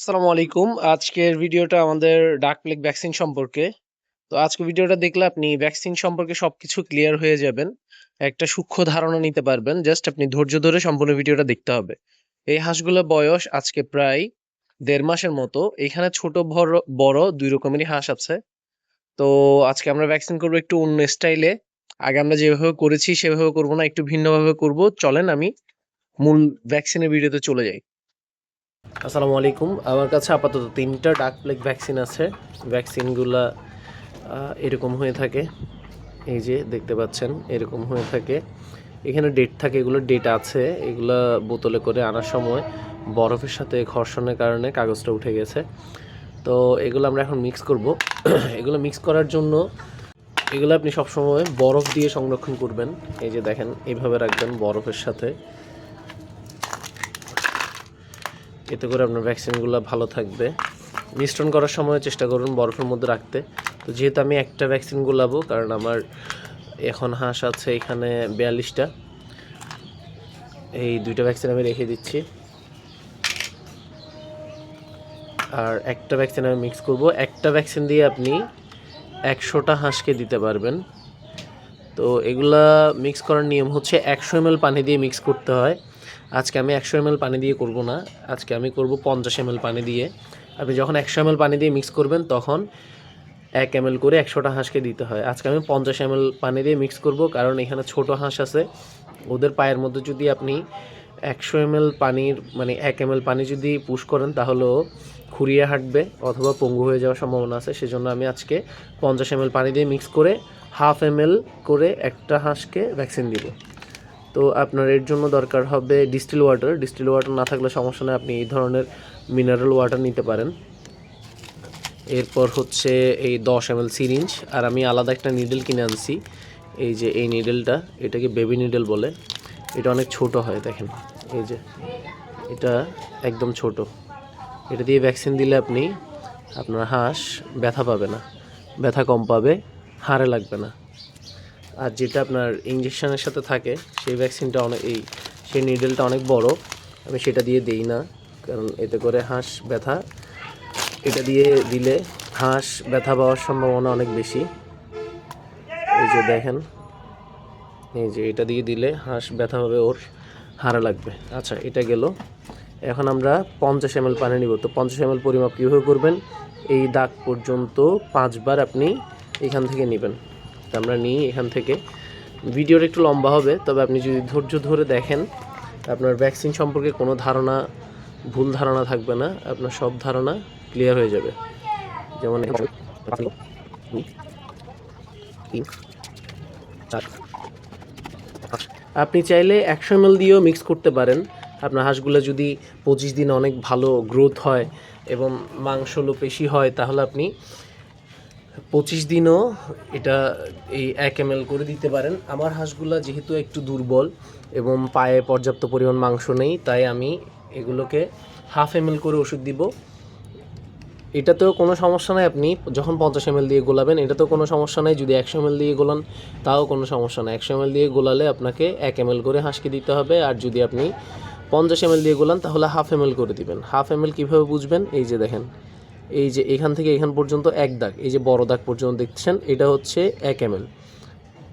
আসসালামু আলাইকুম। আজকের ভিডিওটা আমাদের ডাক প্লেগ ভ্যাকসিন সম্পর্কে। তো আজকে ভিডিওটা দেখলে আপনি ভ্যাকসিন সম্পর্কে সবকিছু ক্লিয়ার হয়ে যাবেন। একটা সূক্ষ্ম ধারণা নিতে পারবেন। জাস্ট আপনি ধৈর্য ধরে সম্পূর্ণ ভিডিওটা দেখতে হবে। এই হাঁসগুলোর বয়স আজকে প্রায় ১.৫ মাসের মতো। এখানে ছোট বড় ২ রকমেরই হাঁস আছে। তো আজকে আমরা ভ্যাকসিন করব একটু অন্য স্টাইলে। আগে আমরা যেভাবে করেছি সেভাবে করব না, একটু ভিন্নভাবে করব। চলেন আমি মূল ভ্যাকসিনের ভিডিওতে চলে যাই। আসসালামু আলাইকুম। আমার কাছে আপাতত ৩টা ডাক প্লেগ ভ্যাকসিন আছে। ভ্যাকসিনগুলা এরকম হয়ে থাকে। এই যে দেখতে পাচ্ছেন এরকম হয়ে থাকে। এখানে ডেট থাকে, এগুলোর ডেট আছে। এগুলা বোতলে করে আনার সময় বরফের সাথে ঘর্ষণের কারণে কাগজটা উঠে গেছে। তো এগুলো আমরা এখন মিক্স করব। এগুলো মিক্স করার জন্য এগুলো আপনি সবসময় বরফ দিয়ে সংরক্ষণ করবেন। এই যে দেখেন এইভাবে রাখবেন বরফের সাথে। এতে করে আপনার ভ্যাকসিনগুলো ভালো থাকবে। মিশ্রণ করার সময় চেষ্টা করুন বরফের মধ্যে রাখতে। তো যেহেতু আমি একটা ভ্যাকসিন গুলাবো, কারণ আমার এখন হাঁস আছে এখানে ৪২টা, এই 2টা ভ্যাকসিন আমি রেখে দিচ্ছি। আর একটা ভ্যাকসিন আমি মিক্স করব। একটা ভ্যাকসিন দিয়ে আপনি ১০০টা হাঁসকে দিতে পারবেন। তো এগুলা মিক্স করার নিয়ম হচ্ছে ১০০ ml পানি দিয়ে মিক্স করতে হয়। আজকে আমি ১০০ ml পানি দিয়ে করব না, আজকে আমি করব ৫০ ml পানি দিয়ে। আপনি যখন ১০০ ml পানি দিয়ে মিক্স করবেন তখন ১ ml করে ১০০টা হাঁসকে দিতে হয়। আজকে আমি ৫০ ml পানি দিয়ে মিক্স করব, কারণ এখানে ছোট হাঁস আছে। ওদের পায়ের মধ্যে যদি আপনি ১০০ ml পানির ১ ml পানি যদি পুশ করেন তাহলেও খুঁড়িয়ে হাঁটবে অথবা পঙ্গু হয়ে যাওয়ার সম্ভাবনা আছে। সেজন্য আমি আজকে ৫০ ml পানি দিয়ে মিক্স করে 1/2 ml করে একটা হাঁসকে ভ্যাকসিন দিব। তো আপনার এর জন্য দরকার হবে ডিস্টিল ওয়াটার। ডিস্টিল ওয়াটার না থাকলে সমস্যা নেই, আপনি এই ধরনের মিনারেল ওয়াটার নিতে পারেন। এরপর হচ্ছে এই 10 ml সিরিঞ্জ, আর আমি আলাদা একটা নিডেল কিনে আনছি। এই যে এই নিডেলটা, এটাকে বেবি নিডেল বলে। এটা অনেক ছোট হয়, দেখেন এই যে এটা একদম ছোট। এটা দিয়ে ভ্যাকসিন দিলে আপনার হাঁস ব্যথা পাবে না, ব্যথা কম পাবে, হাড়ে লাগবে না। আর যেটা আপনার ইঞ্জেকশনের সাথে থাকে সেই ভ্যাকসিনটা সেই নিডেলটা অনেক বড়। আমি সেটা দিয়ে দিই না, কারণ এতে করে হাঁস ব্যথা, এটা দিয়ে দিলে হাঁস ব্যথা পাওয়ার সম্ভাবনা অনেক বেশি। এই যে দেখেন, এই যে এটা দিয়ে দিলে হাঁস ব্যথা হবে, ওর হাড়ে লাগবে। আচ্ছা, এটা গেল। এখন আমরা ৫০ ml পানি নিব। তো ৫০ ml পরিমাপ কীভাবে করবেন? এই দাগ পর্যন্ত 5 বার আপনি এখান থেকে নেবেন। তো আমরা নিই এখান থেকে। ভিডিওটা একটু লম্বা হবে, তবে আপনি যদি ধৈর্য ধরে দেখেন আপনার ভ্যাকসিন সম্পর্কে কোনো ভুল ধারণা থাকবে না, আপনার সব ধারণা ক্লিয়ার হয়ে যাবে। যেমন আপনি চাইলে ১০০ ml দিয়েও মিক্স করতে পারেন। আপনার হাঁসগুলো যদি ২৫ দিনে অনেক ভালো গ্রোথ হয় এবং মাংসল পেশি হয়, তাহলে আপনি ২৫ দিনও এই ১ ml করে দিতে পারেন। আমার হাঁসগুলো যেহেতু একটু দুর্বল এবং পায়ে পর্যাপ্ত পরিমাণ মাংস নেই, তাই আমি এগুলোকে 1/2 ml করে ওষুধ দিব। এটাতেও কোনো সমস্যা নাই, আপনি যখন ৫০ ml দিয়ে গোলাবেন এটাতেও কোনো সমস্যা নাই। যদি ১০০ ml দিয়ে গোলান তাও কোনো সমস্যা নাই। ১০০ ml দিয়ে গোলালে আপনাকে ১ ml করে হাঁসকে দিতে হবে। আর যদি আপনি ৫০ ml দিয়ে গোলান তাহলে 1/2 ml করে দিবেন। 1/2 ml কীভাবে বুঝবেন? এই যে দেখেন, এই যে এখান থেকে এখান পর্যন্ত এক দাগ, এই যে বড় দাগ পর্যন্ত দেখছেন, এটা হচ্ছে ১ ml।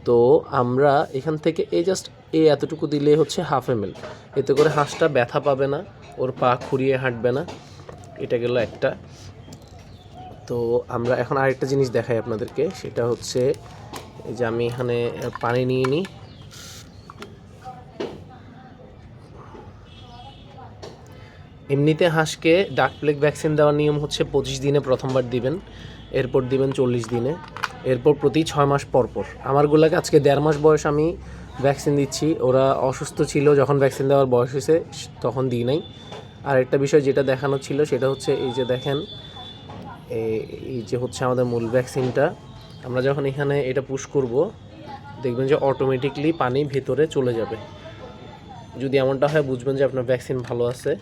তো আমরা এখান থেকে জাস্ট এতটুকু দিলে হচ্ছে 1/2 ml। এতে করে হাঁসটা ব্যথা পাবে না, ওর পা খুঁড়িয়ে হাঁটবে না। এটা গেল একটা। তো আমরা এখন আরেকটা জিনিস দেখাই আপনাদেরকে, সেটা হচ্ছে এই যে আমি এখানে পানি নিয়ে নিই। এমনিতে হাঁসকে ডাক প্লেগ ভ্যাকসিন দেওয়ার নিয়ম হচ্ছে ২৫ দিনে প্রথমবার দিবেন, এরপর দিবেন ৪০ দিনে, এরপর প্রতি ৬ মাস পর পর। আমারগুলোকে আজকে ১.৫ মাস বয়স আমি ভ্যাকসিন দিচ্ছি। ওরা অসুস্থ ছিল, যখন ভ্যাকসিন দেওয়ার বয়স হয়েছে তখন দিই নাই। আর একটা বিষয় যেটা দেখানো ছিল সেটা হচ্ছে এই যে দেখেন, এই যে হচ্ছে আমাদের মূল ভ্যাকসিনটা। আমরা যখন এখানে এটা পুশ করব, দেখবেন যে অটোমেটিকলি পানি ভেতরে চলে যাবে। যদি এমনটা হয় বুঝবেন যে আপনার ভ্যাকসিন ভালো আছে।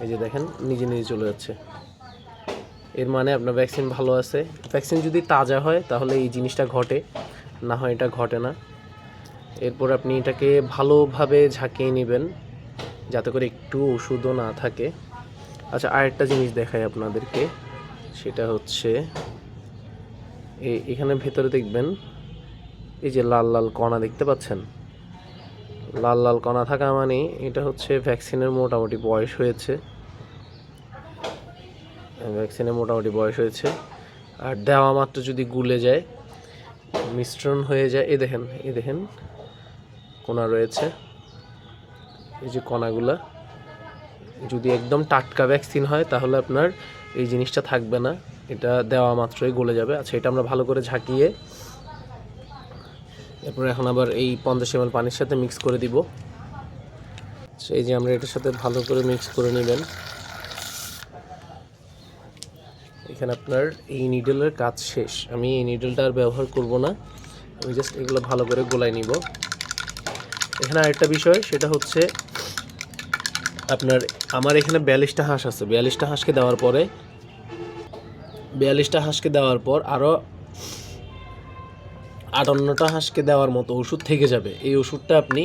এই যে দেখেন নিজে নিজে চলে যাচ্ছে, এর মানে আপনার ভ্যাকসিন ভালো আছে। ভ্যাকসিন যদি তাজা হয় তাহলে এই জিনিসটা ঘটে, না হয় এটা ঘটে না। এরপর আপনি এটাকে ভালোভাবে ঝাঁকিয়ে নেবেন যাতে করে একটু ওষুধও না থাকে। আচ্ছা, আরেকটা জিনিস দেখাই আপনাদেরকে, সেটা হচ্ছে এখানে ভেতরে দেখবেন এই যে লাল লাল কণা দেখতে পাচ্ছেন, লাল লাল কণা থাকা মানে এটা হচ্ছে ভ্যাকসিনের মোটামুটি বয়স হয়েছে, আর দেওয়া মাত্র যদি গুলে যায়, মিশ্রণ হয়ে যায়, এই দেখেন কণা রয়েছে, এই যে কণাগুলা, যদি একদম টাটকা ভ্যাকসিন হয় তাহলে আপনার এই জিনিসটা থাকবে না, এটা দেওয়া মাত্রই গলে যাবে। আচ্ছা, এটা আমরা ভালো করে ঝাঁকিয়ে এরপর এখন আবার এই 50 ml পানির সাথে মিক্স করে দিব। আচ্ছা, এই যে আমরা এটার সাথে ভালো করে মিক্স করে নেবেন। এখানে আপনার এই নিডলের কাজ শেষ, আমি এই নিডলটা আর ব্যবহার করব না, আমি জাস্ট এগুলো ভালো করে গোলাই নিব। এখানে আরেকটা বিষয়, সেটা হচ্ছে আপনার আমার এখানে 42টা হাঁস আছে, 42টা হাঁসকে দেওয়ার পর আরও 58টা হাঁসকে দেওয়ার মতো ওষুধ থেকে যাবে। এই ওষুধটা আপনি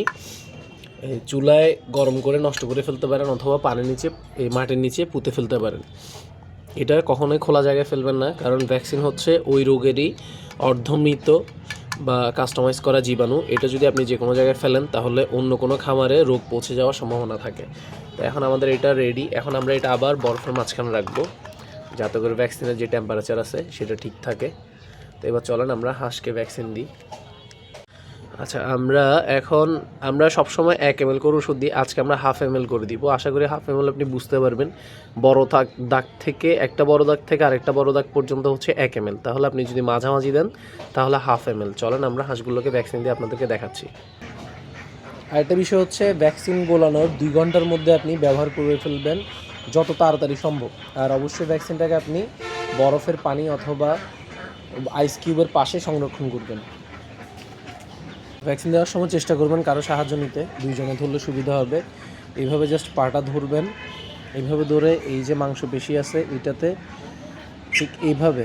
চুলায় গরম করে নষ্ট করে ফেলতে পারেন, অথবা পানির নিচে, এই মাটির নিচে পুঁতে ফেলতে পারেন। এটা কখনোই খোলা জায়গায় ফেলবেন না, কারণ ভ্যাকসিন হচ্ছে ওই রোগেরই অর্ধমৃত বা কাস্টমাইজ করা জীবাণু। এটা যদি আপনি যে কোনো জায়গায় ফেলেন তাহলে অন্য কোনো খামারে রোগ পৌঁছে যাওয়ার সম্ভাবনা থাকে। তো এখন আমাদের এটা রেডি, এখন আমরা এটা আবার বরফের মাঝখানে রাখবো যাতে করে ভ্যাকসিনের যে টেম্পারেচার আছে সেটা ঠিক থাকে। তো এবার চলেন আমরা হাঁসকে ভ্যাকসিন দিই। আচ্ছা, আমরা সবসময় 1 ml করে ওষুধ দিই, আজকে আমরা 1/2 ml করে দিব। আশা করি 1/2 ml আপনি বুঝতে পারবেন। দাগ থেকে একটা বড় দাগ থেকে আরেকটা বড় দাগ পর্যন্ত হচ্ছে 1 ml, তাহলে আপনি যদি মাঝামাঝি দেন তাহলে 1/2 ml। চলেন আমরা হাঁসগুলোকে ভ্যাকসিন দিয়ে আপনাদেরকে দেখাচ্ছি। আরেকটা বিষয় হচ্ছে, ভ্যাকসিন গোলানোর 2 ঘন্টার মধ্যে আপনি ব্যবহার করে ফেলবেন যত তাড়াতাড়ি সম্ভব। আর অবশ্যই ভ্যাকসিনটাকে আপনি বরফের পানি অথবা আইস কিউবের পাশে সংরক্ষণ করবেন। ভ্যাকসিন দেওয়ার সময় চেষ্টা করবেন কারো সাহায্য নিতে, 2 জনে ধরলে সুবিধা হবে। এইভাবে জাস্ট পাটা ধরবেন, এইভাবে ধরে এই যে মাংসপেশি আছে এটাতে ঠিক এইভাবে,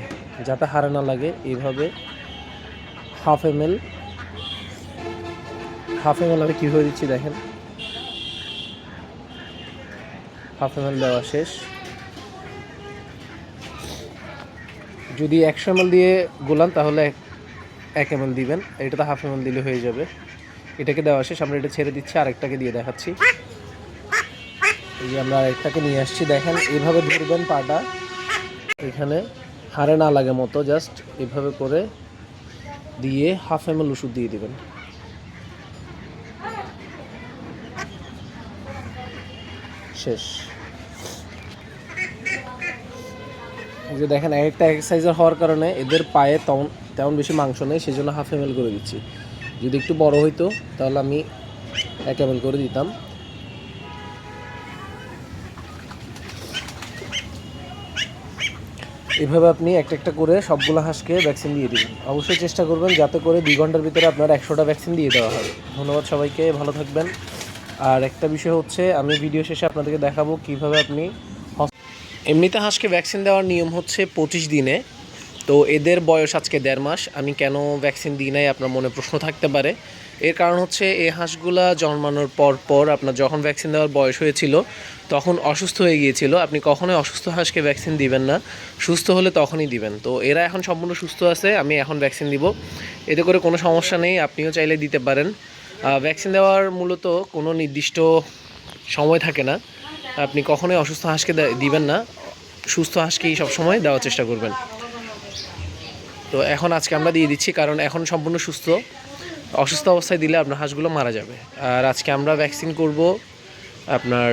যাতে হারে না লাগে, এইভাবে 1/2 ml আমি কীভাবে দিচ্ছি দেখেন। 1/2 ml দেওয়া শেষ। যদি 100 ml দিয়ে গোলান তাহলে 1 ml দিবেন, এটাতে 1/2 ml দিলে হয়ে যাবে। এটাকে দেওয়া শেষ, আমরা এটা ছেড়ে দিচ্ছি, আরেকটাকে দিয়ে দেখাচ্ছি। এই যে আমরা আরেকটাকে নিয়ে আসছি, দেখেন এইভাবে ধরবেন পাটা, এখানে হাড়ে না লাগে মতো জাস্ট এইভাবে করে দিয়ে 1/2 ml ওষুধ দিয়ে দিবেন। শেষ। এই যে দেখেন, একটা এক্সারসাইজার হওয়ার কারণে এদের পায়ে তেমন বেশি মাংস নেই, সেজন্য 1/2 ml করে দিচ্ছি। যদি একটু বড় হইতো তাহলে আমি 1 ml করে দিতাম। এভাবে আপনি একটা করে সবগুলো হাঁসকে ভ্যাকসিন দিয়ে দিবেন। অবশ্যই চেষ্টা করবেন যাতে করে 2 ঘন্টার ভিতরে আপনার 100টা ভ্যাকসিন দিয়ে দেওয়া হয়। ধন্যবাদ সবাইকে, ভালো থাকবেন। আর একটা বিষয় হচ্ছে, আমি ভিডিও শেষে আপনাদেরকে দেখাবো কীভাবে আপনি, এমনিতে হাঁসকে ভ্যাকসিন দেওয়ার নিয়ম হচ্ছে 25 দিনে। তো এদের বয়স আজকে 1.5 মাস। আমি কেন ভ্যাকসিন দিই নাই আপনার মনে প্রশ্ন থাকতে পারে। এর কারণ হচ্ছে, এই হাঁসগুলা জন্মানোর পর আপনার যখন ভ্যাকসিন দেওয়ার বয়স হয়েছিল তখন অসুস্থ হয়ে গিয়েছিল। আপনি কখনোই অসুস্থ হাঁসকে ভ্যাকসিন দিবেন না, সুস্থ হলে তখনই দিবেন। তো এরা এখন সম্পূর্ণ সুস্থ আছে, আমি এখন ভ্যাকসিন দিব, এতে করে কোনো সমস্যা নেই, আপনিও চাইলে দিতে পারেন। ভ্যাকসিন দেওয়ার মূলত কোনো নির্দিষ্ট সময় থাকে না, আপনি কখনোই অসুস্থ হাঁসকে দিবেন না, সুস্থ হাঁসকেই সবসময় দেওয়ার চেষ্টা করবেন। তো এখন আজকে আমরা দিয়ে দিচ্ছি, কারণ এখন সম্পূর্ণ সুস্থ। অসুস্থ অবস্থায় দিলে আপনার হাঁসগুলো মারা যাবে। আর আজকে আমরা ভ্যাকসিন করব আপনার